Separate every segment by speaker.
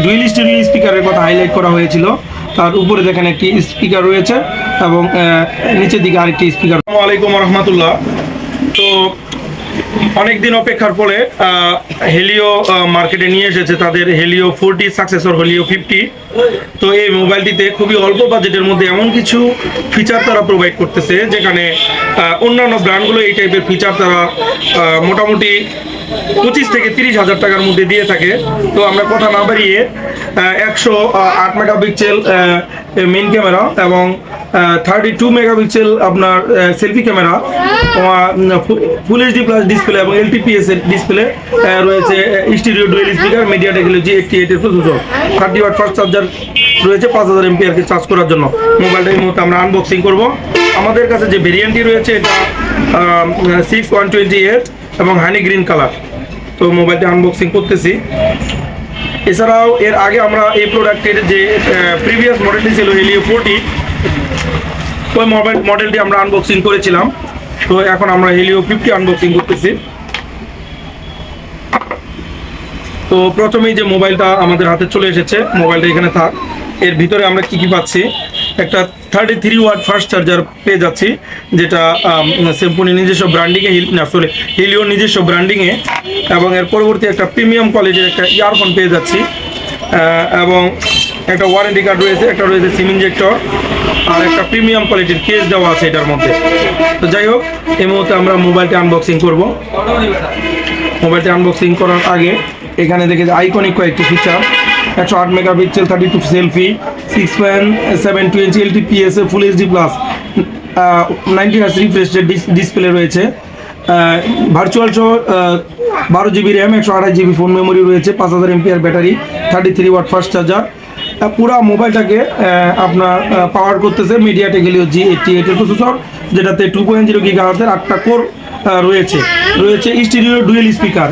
Speaker 1: Dual stereo স্পিকারের কথা highlight করা হয়েছিল, তার উপরে দেখেন একটি স্পিকার রয়েছে এবং নিচের দিকে আরেকটি স্পিকার। আসসালামু আলাইকুম রহমতুল্লাহ। তো অনেকদিন অপেক্ষার পরে হেলিও মার্কেটে নিয়ে এসেছে তাদের হেলিও 40 সাকসেসর হেলিও 50। তো এই মোবাইলটিতে খুবই অল্প বাজেটের মধ্যে এমন কিছু ফিচার তারা প্রোভাইড করতেছে যেখানে অন্যান্য ব্র্যান্ডগুলো এই টাইপের ফিচার তারা মোটামুটি 25 থেকে 30 হাজার টাকার মধ্যে দিয়ে থাকে। তো আমরা কথা না বাড়িয়ে 108 মেগাপিক্সেল মেইন ক্যামেরা এবং 32 মেগাপিক্সেল আপনার সেলফি ক্যামেরা, ফুল এইচডি প্লাস ডিসপ্লে এবং এলটিপিএস এর ডিসপ্লে রয়েছে, stereo dual speaker, MediaTek G88 এর প্রসেসর, 30 ওয়াট ফাস্ট চার্জার রয়েছে 5000 এমপিআরকে চার্জ করার জন্য। মোবাইলটা এই মুহূর্তে আমরা আনবক্সিং করব। আমাদের কাছে যে ভেরিয়েন্টটি রয়েছে এটা 6128 এবং হানি গ্রিন কালার। তো মোবাইলটা আনবক্সিং করতেছি। এছাড়াও এর আগে আমরা এই প্রোডাক্টের যে প্রিভিয়াস মডেলটি ছিল হেলিও 40, ওই মডেলটি আমরা আনবক্সিং করেছিলাম। তো এখন আমরা হেলিও 50 আনবক্সিং করতেছি। তো প্রথমেই যে মোবাইলটা আমাদের হাতে চলে এসেছে, মোবাইলটা এখানে থাক। এর ভিতরে আমরা কি পাচ্ছি, একটা 33 ওয়াট ফাস্ট চার্জার পেয়ে যাচ্ছি, যেটা সিম্ফনি নিজস্ব ব্র্যান্ডিংয়ে, হেলিওর নিজস্ব ব্র্যান্ডিংয়ে, এবং এর পরবর্তী একটা প্রিমিয়াম কোয়ালিটির একটা ইয়ারফোন পেয়ে যাচ্ছি, এবং একটা ওয়ারেন্টি কার্ড রয়েছে, একটা রয়েছে সিম ইনজেক্টর, আর একটা প্রিমিয়াম কোয়ালিটির কেস দেওয়া আছে এটার মধ্যে। তো যাই হোক, এই মুহূর্তে আমরা মোবাইলটি আনবক্সিং করব। মোবাইলটি আনবক্সিং করার আগে এখানে দেখে যে আইকনিক কয়েকটি feature, 108 megapixel 32 selfie, 6.720 LTPS full HD plus 90 hertz refresh display রয়েছে, ভার্চুয়াল সহ 12 GB RAM, 128 GB phone memory রয়েছে, 5000 MPR battery, 33 watt fast charger. পুরো মোবাইলটাকে আপনার পাওয়ার করতেছে মিডিয়াটেক হেলিও G88 এর প্রসেসর, যেটাতে 2.0 গিগাহার্টজের 8টা কোর রয়েছে স্টিরিও ডুয়েল স্পিকার।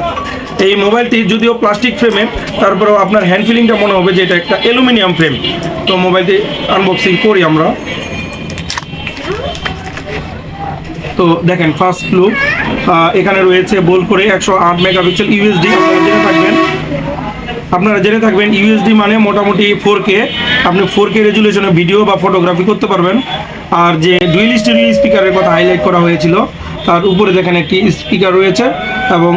Speaker 1: এই মোবাইলটি যদিও প্লাস্টিক ফ্রেমে, তারপরেও আপনার হ্যান্ড ফিলিংটা মনে হবে যে এটা একটা অ্যালুমিনিয়াম ফ্রেম। তো মোবাইলটি আনবক্সিং করি আমরা। তো দেখেন ফার্স্ট লুক, এখানে রয়েছে বোল্ড করে 108 মেগাপিক্সেল ইউএসডি। আপনারা জেনে থাকবেন ইউএসডি মানে মোটামুটি 4K, আপনি 4K রেজুলেশনে ভিডিও বা ফটোগ্রাফি করতে পারবেন। আর যে ডুয়েল স্টিরিও স্পিকারের কথা হাইলাইট করা হয়েছিল, তার উপরে দেখেন একটি স্পিকার রয়েছে এবং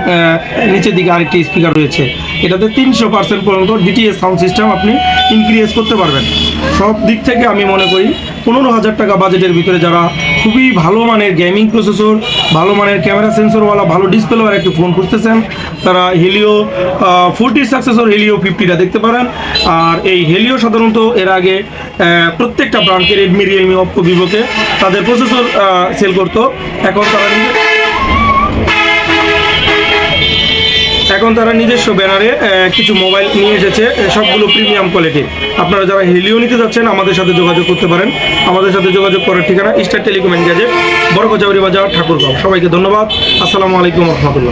Speaker 1: নিচের দিকে আরেকটি স্পিকার রয়েছে। এটাতে 300% পর্যন্ত ডিটিএস সাউন্ড সিস্টেম আপনি ইনক্রিজ করতে পারবেন। সব দিক থেকে আমি মনে করি 15,000 টাকা বাজেটের ভিতরে যারা খুবই ভালো মানের গেমিং প্রসেসর, ভালো মানের ক্যামেরা সেন্সরওয়ালা, ভালো ডিসপ্লেওয়ালা একটি ফোন খুঁজতেছেন, তারা হেলিও 40 সাকসেসর হেলিও 50টা দেখতে পারেন। আর এই হেলিও সাধারণত এর আগে প্রত্যেকটা ব্র্যান্ডকে, রেডমি, রিয়েলমি, অপ্পো, ভিভোকে তাদের প্রসেসর সেল করতো। এখন তারা নিজস্ব ব্যানারে কিছু মোবাইল নিয়ে এসেছে, সবগুলো প্রিমিয়াম কোয়ালিটির। আপনারা যারা হেলিও নিতে যাচ্ছেন আমাদের সাথে যোগাযোগ করতে পারেন। আমাদের সাথে যোগাযোগ করার ঠিকানা স্টার টেলিকম এন্ড গ্যাজেট, বড় কচাবাড়ি বাজার, ঠাকুরগাঁও। সবাইকে ধন্যবাদ। আসসালামু আলাইকুম রহমতুল্লাহ।